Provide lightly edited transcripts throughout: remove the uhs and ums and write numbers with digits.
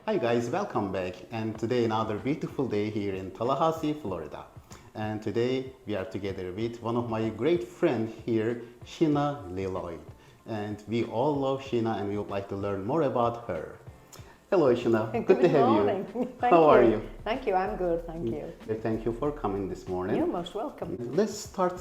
Hi guys, welcome back. And today another beautiful day here in Tallahassee, Florida. And today we are together with one of my great friends here, Sheena Lloyd. And we all love Sheena and we would like to learn more about her. Hello Sheena, good to have morning. you. Thank How you. are you? Thank you, I'm good, thank you. Thank you for coming this morning. You're most welcome. Let's start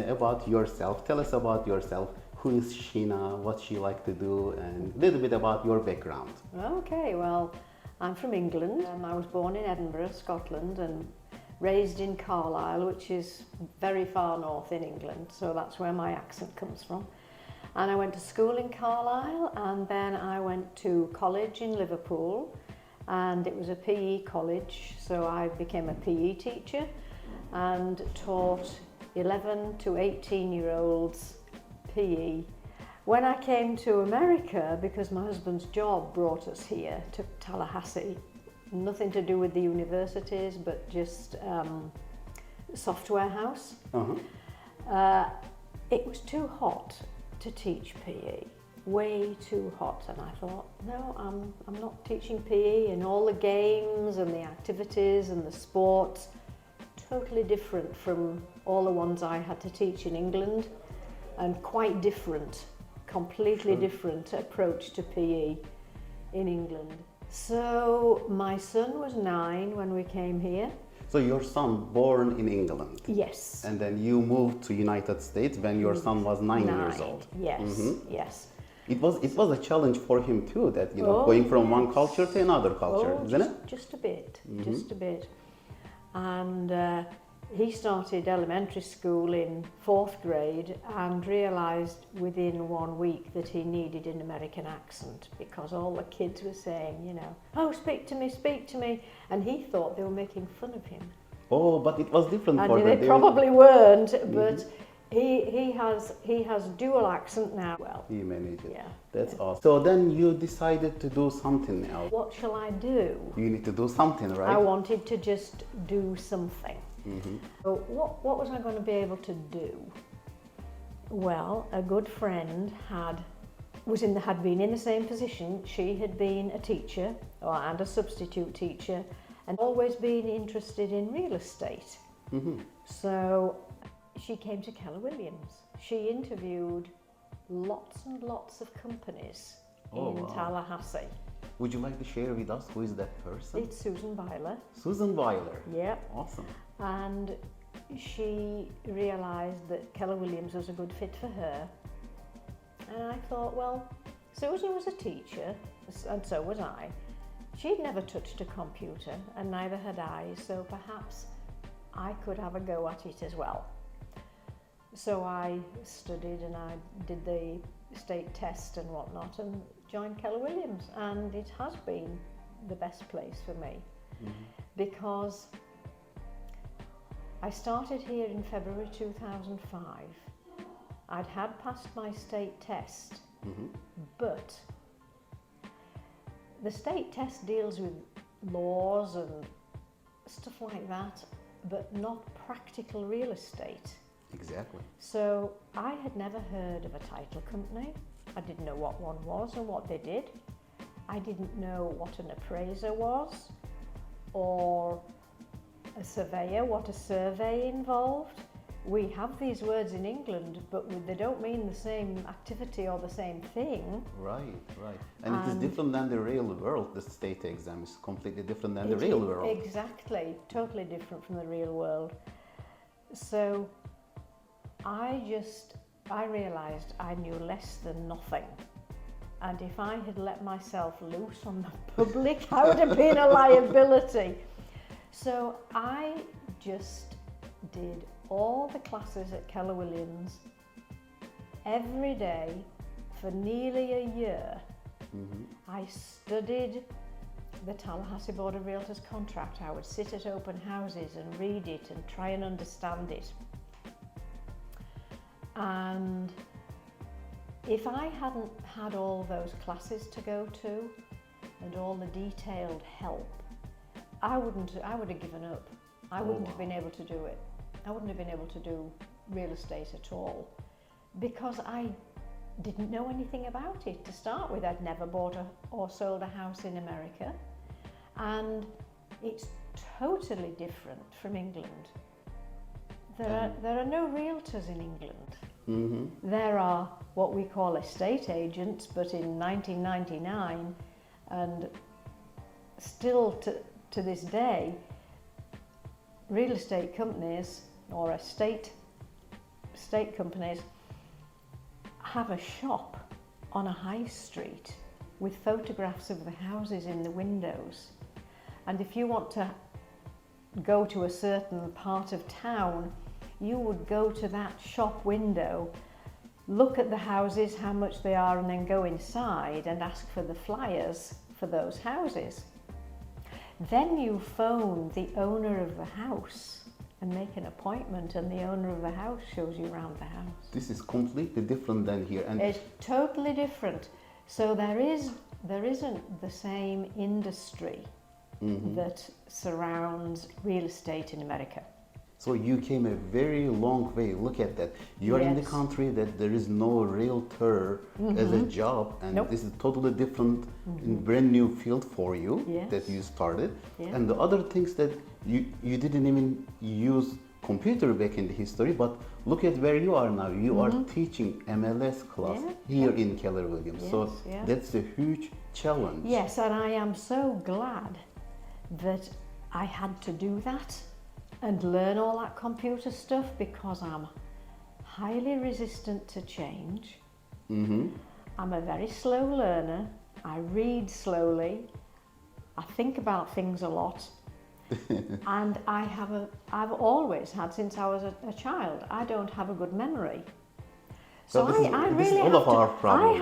about yourself. Tell us about yourself. Who is Sheena? What she like to do, and a little bit about your background. Okay, well, I'm from England. I was born in Edinburgh, Scotland, and raised in Carlisle, which is very far north in England, so that's where my accent comes from. And I went to school in Carlisle, and then I went to college in Liverpool, and it was a PE college, so I became a PE teacher and taught 11 to 18-year-olds PE. When I came to America, because my husband's job brought us here to Tallahassee, nothing to do with the universities, but just software house. It was too hot to teach PE, way too hot, and I thought, no, I'm not teaching PE, and all the games and the activities and the sports, totally different from all the ones I had to teach in England, and quite different, completely different approach to PE in England. So my son was 9 when we came here. So your son born in England? Yes. And then you moved to United States when your son was 9 years old? Yes, yes. It was a challenge for him too, that going from one culture to another culture, isn't it? Just a bit, just a bit. And he started elementary school in 4th grade and realised within 1 week that he needed an American accent, because all the kids were saying, oh, speak to me, and he thought they were making fun of him. Oh, but it was different And for them. they probably weren't, but he has dual accent now. Well, he managed it. yeah. That's awesome. So then you decided to do something else. What shall I do? You need to do something, right? I wanted to just do something. So what was I going to be able to do? Well, a good friend had been in the same position. She had been a teacher and a substitute teacher, and always been interested in real estate. So she came to Keller Williams. She interviewed lots and lots of companies in Tallahassee. Would you like to share with us who is that person? It's Susan Byler. Susan Byler. Yeah. Awesome. And she realised that Keller Williams was a good fit for her. And I thought, well, Susan was a teacher, and so was I. She'd never touched a computer, and neither had I, so perhaps I could have a go at it as well. So I studied and I did the state test and whatnot and joined Keller Williams, and it has been the best place for me because I started here in February 2005. I'd had passed my state test, but the state test deals with laws and stuff like that, but not practical real estate. Exactly. So I had never heard of a title company. I didn't know what one was or what they did. I didn't know what an appraiser was, or a surveyor, what a survey involved. We have these words in England, but they don't mean the same activity or the same thing. Right. And it is different than the real world. The state exam is completely different than the real world. Exactly, totally different from the real world. So I realised I knew less than nothing. And if I had let myself loose on the public, I would have been a liability. So I just did all the classes at Keller Williams every day for nearly a year. I studied the Tallahassee Board of Realtors contract. I would sit at open houses and read it and try and understand it. And if I hadn't had all those classes to go to and all the detailed help, I would have given up. I wouldn't have been able to do it. I wouldn't have been able to do real estate at all because I didn't know anything about it to start with. I'd never bought or sold a house in America. And it's totally different from England. There are no realtors in England. Mm-hmm. There are what we call estate agents, but in 1999, and still to this day, real estate companies or estate companies have a shop on a high street with photographs of the houses in the windows. And if you want to go to a certain part of town, you would go to that shop window, look at the houses, how much they are, and then go inside and ask for the flyers for those houses. Then you phone the owner of the house and make an appointment, and the owner of the house shows you around the house. This is completely different than here. And it's totally different. So there isn't the same industry that surrounds real estate in America. so you came a very long way. Look at that. You are in the Yes. country that there is no realtor as a job, and Nope. this is totally different, brand new field for you Yes. that you started. Yeah. And the other things that you didn't even use computer back in the history, but look at where you are now. You are teaching MLS class Yeah. here in Keller Williams. So Yes, yeah. that's a huge challenge. Yes, and I am so glad that I had to do that and learn all that computer stuff, because I'm highly resistant to change. Mm-hmm. I'm a very slow learner. I read slowly. I think about things a lot. And I've always had, since I was a child, I don't have a good memory. So this is all of our problems.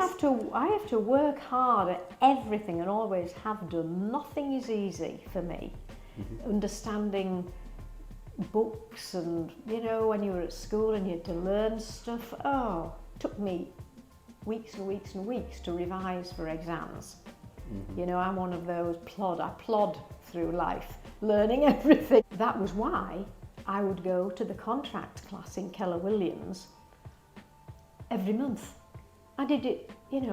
I have to work hard at everything and always have done. Nothing is easy for me. Understanding books, and when you were at school and you had to learn stuff, took me weeks and weeks and weeks to revise for exams. I'm one of those I plod through life, learning everything. That was why I would go to the contract class in Keller Williams every month. I did it,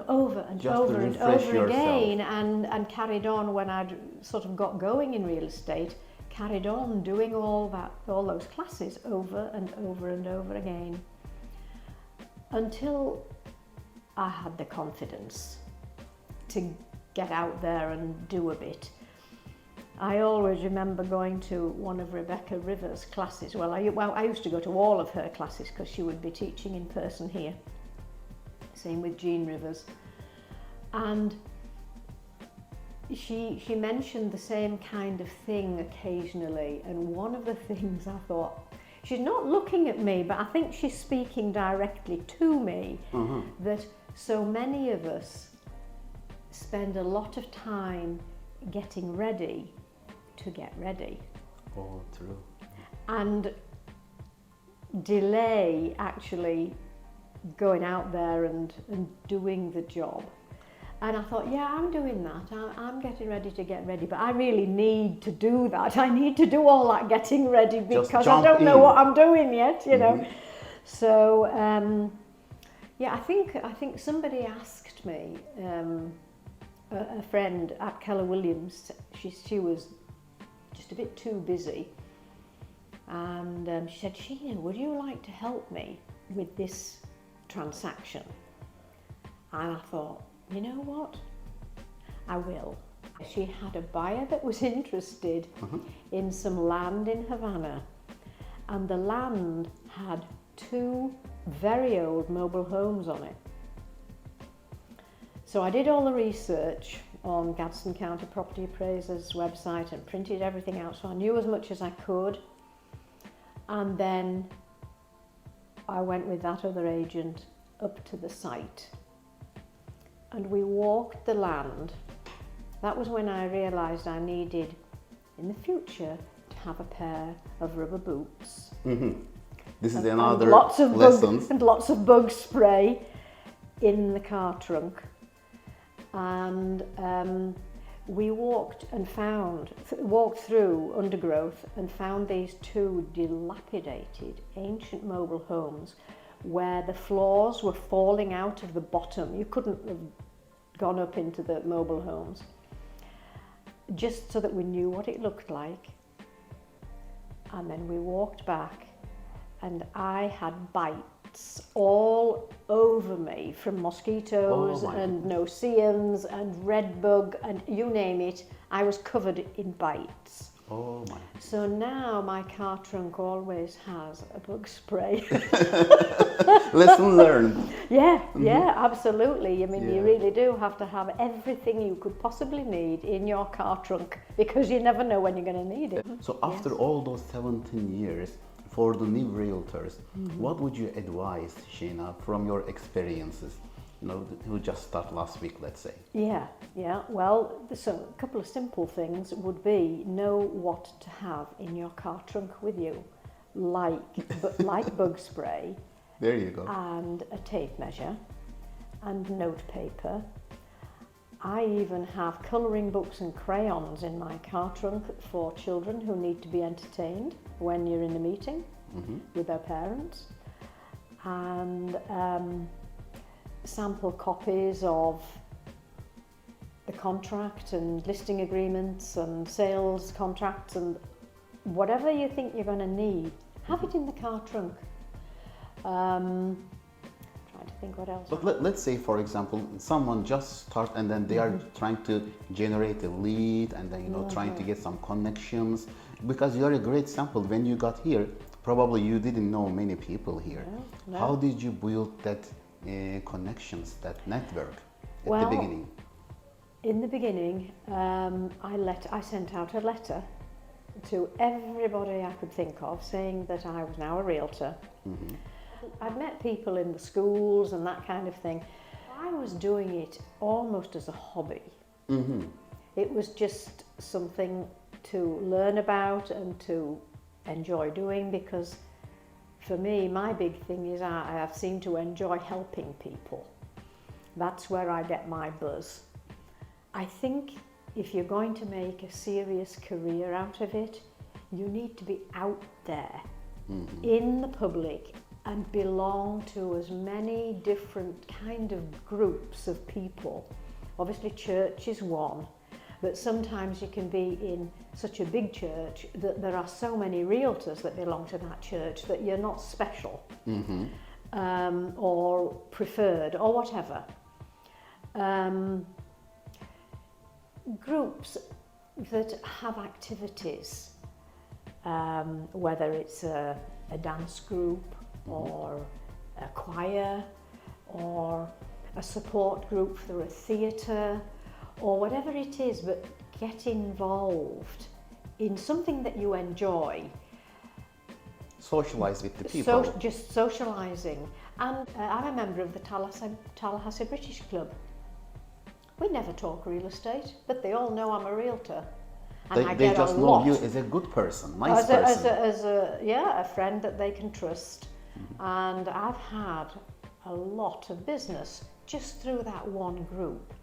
over and Just to over and refresh over yourself. again, and carried on when I'd sort of got going in real estate, carried on doing all those classes over and over and over again, until I had the confidence to get out there and do a bit. I always remember going to one of Rebecca Rivers' classes. I used to go to all of her classes because she would be teaching in person here. Same with Jean Rivers. And she mentioned the same kind of thing occasionally, and one of the things I thought, she's not looking at me, but I think she's speaking directly to me, that so many of us spend a lot of time getting ready to get ready. Oh, true. And delay actually going out there and doing the job. And I thought, yeah, I'm doing that. I'm getting ready to get ready, but I really need to do that. I need to do all that getting ready because I don't know what I'm doing yet, know. So, I think somebody asked me, a friend at Keller Williams, she was just a bit too busy, and she said, Sheena, would you like to help me with this transaction? And I thought, you know what, I will. She had a buyer that was interested in some land in Havana, and the land had 2 very old mobile homes on it. So I did all the research on Gadsden County Property Appraiser's website and printed everything out, so I knew as much as I could. And then I went with that other agent up to the site, and we walked the land. That was when I realised I needed, in the future, to have a pair of rubber boots. This is and another lots of lesson. and lots of bug spray in the car trunk. And we walked through undergrowth and found these 2 dilapidated ancient mobile homes where the floors were falling out of the bottom. You couldn't have gone up into the mobile homes. just so that we knew what it looked like. And then we walked back, and I had bites all over me from mosquitoes and no-see-ums and red bug and you name it. I was covered in bites. Oh my. So now my car trunk always has a bug spray. Lesson learned. Yeah, yeah, absolutely. I mean, Yeah. you really do have to have everything you could possibly need in your car trunk because you never know when you're going to need it. So after all those 17 years, for the new realtors, what would you advise, Sheena, from your experiences? You know, who just started last week, let's say. Yeah, yeah. Well, so a couple of simple things would be know what to have in your car trunk with you, like bug spray. There you go. And a tape measure and note paper. I even have colouring books and crayons in my car trunk for children who need to be entertained when you're in a meeting with their parents. And sample copies of the contract and listing agreements and sales contracts and whatever you think you're going to need, have it in the car trunk. Trying to think what else. But let's say, for example, someone just start and then they are trying to generate a lead and then, you know, trying to get some connections. Because you're a great sample. When you got here, probably you didn't know many people here. No. How did you build that connections, that network at the beginning? In the beginning, I sent out a letter to everybody I could think of saying that I was now a realtor. I'd met people in the schools and that kind of thing. I was doing it almost as a hobby. It was just something to learn about and to enjoy doing, because for me, my big thing is I seem to enjoy helping people. That's where I get my buzz. I think if you're going to make a serious career out of it, you need to be out there in the public and belong to as many different kind of groups of people. Obviously church is one, but sometimes you can be in such a big church that there are so many realtors that belong to that church that you're not special or preferred or whatever. Groups that have activities, whether it's a dance group or a choir or a support group for a theatre or whatever it is, but get involved in something that you enjoy. Socialize with the people. Just socialising. And I'm a member of the Tallahassee British Club. We never talk real estate, but they all know I'm a realtor. And They just know you as a good person, nice person. As a friend that they can trust. And I've had a lot of business just through that one group.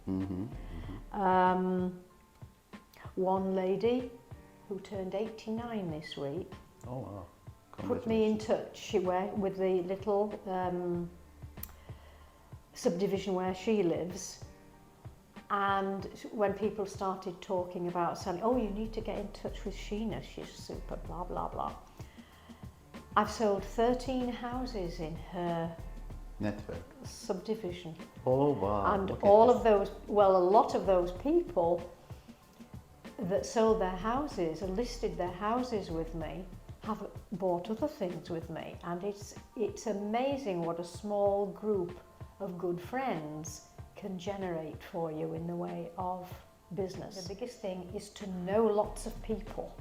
One lady who turned 89 this week put me in touch with the little subdivision where she lives. And when people started talking about selling, oh, you need to get in touch with Sheena, she's super, blah, blah, blah. I've sold 13 houses in her network subdivision. Oh, wow. And all of those, well, a lot of those people that sold their houses and listed their houses with me have bought other things with me. And it's amazing what a small group of good friends can generate for you in the way of business. The biggest thing is to know lots of people,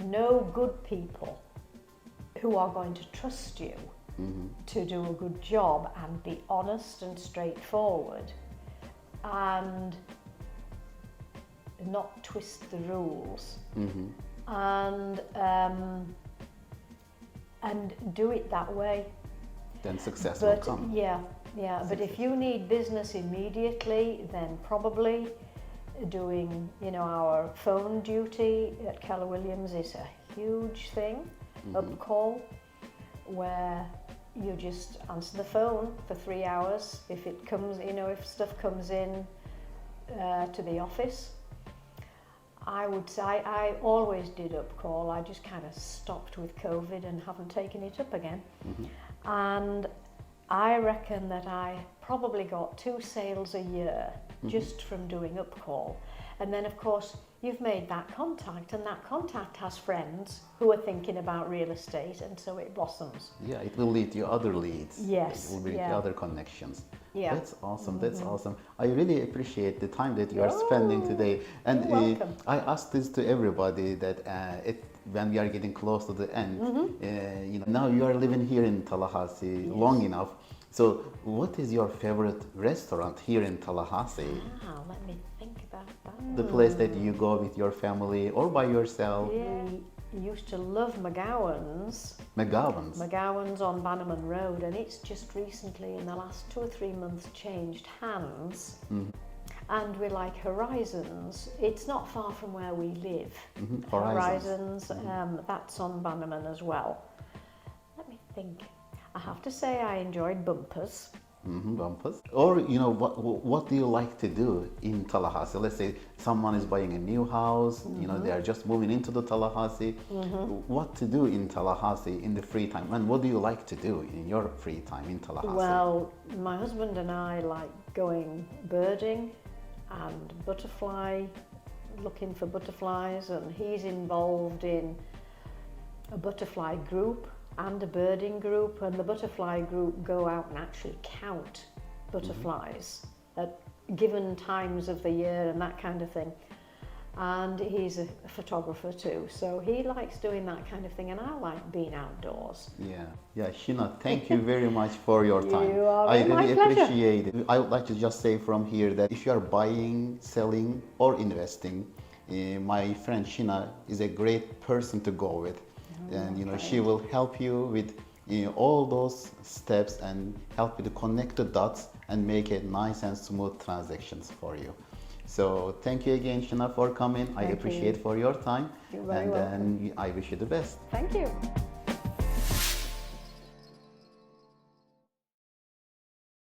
know good people who are going to trust you to do a good job and be honest and straightforward and not twist the rules and do it that way. Then success will come. Yeah, but if you need business immediately, then probably doing, our phone duty at Keller Williams is a huge thing, a call where you just answer the phone for 3 hours. If it comes, if stuff comes in to the office, I would say I always did up call. I just kind of stopped with COVID and haven't taken it up again. And I reckon that I probably got 2 sales a year just from doing up call. And then of course you've made that contact, and that contact has friends who are thinking about real estate, and so it blossoms. Yeah, it will lead to other leads. Yes, It will lead to other connections. Yeah. That's awesome. That's awesome. I really appreciate the time that you are spending today. And you're welcome. I ask this to everybody that when we are getting close to the end, now you are living here in Tallahassee long enough. So, what is your favorite restaurant here in Tallahassee? Let me think about that. The place that you go with your family or by yourself? Yeah. We used to love McGowan's. McGowan's on Bannerman Road, and it's just recently, in the last 2 or 3 months, changed hands. And we like Horizons. It's not far from where we live. Horizons, that's on Bannerman as well. Let me think. I have to say I enjoyed Bumpers. Bumpers. Or what do you like to do in Tallahassee? Let's say someone is buying a new house, they are just moving into the Tallahassee. What to do in Tallahassee in the free time, and what do you like to do in your free time in Tallahassee? Well, my husband and I like going birding and looking for butterflies, and he's involved in a butterfly group and a birding group, and the butterfly group go out and actually count butterflies at given times of the year and that kind of thing. And he's a photographer too, so he likes doing that kind of thing, and I like being outdoors. Yeah, Sheena, thank you very much for your time. You are I my really pleasure. appreciate it. I would like to just say from here that if you are buying, selling, or investing, my friend Sheena is a great person to go with. And she will help you with all those steps and help you to connect the dots and make it nice and smooth transactions for you. So thank you again, Sheena, for coming. I appreciate for your time. You're very and welcome. then I wish you the best. Thank you.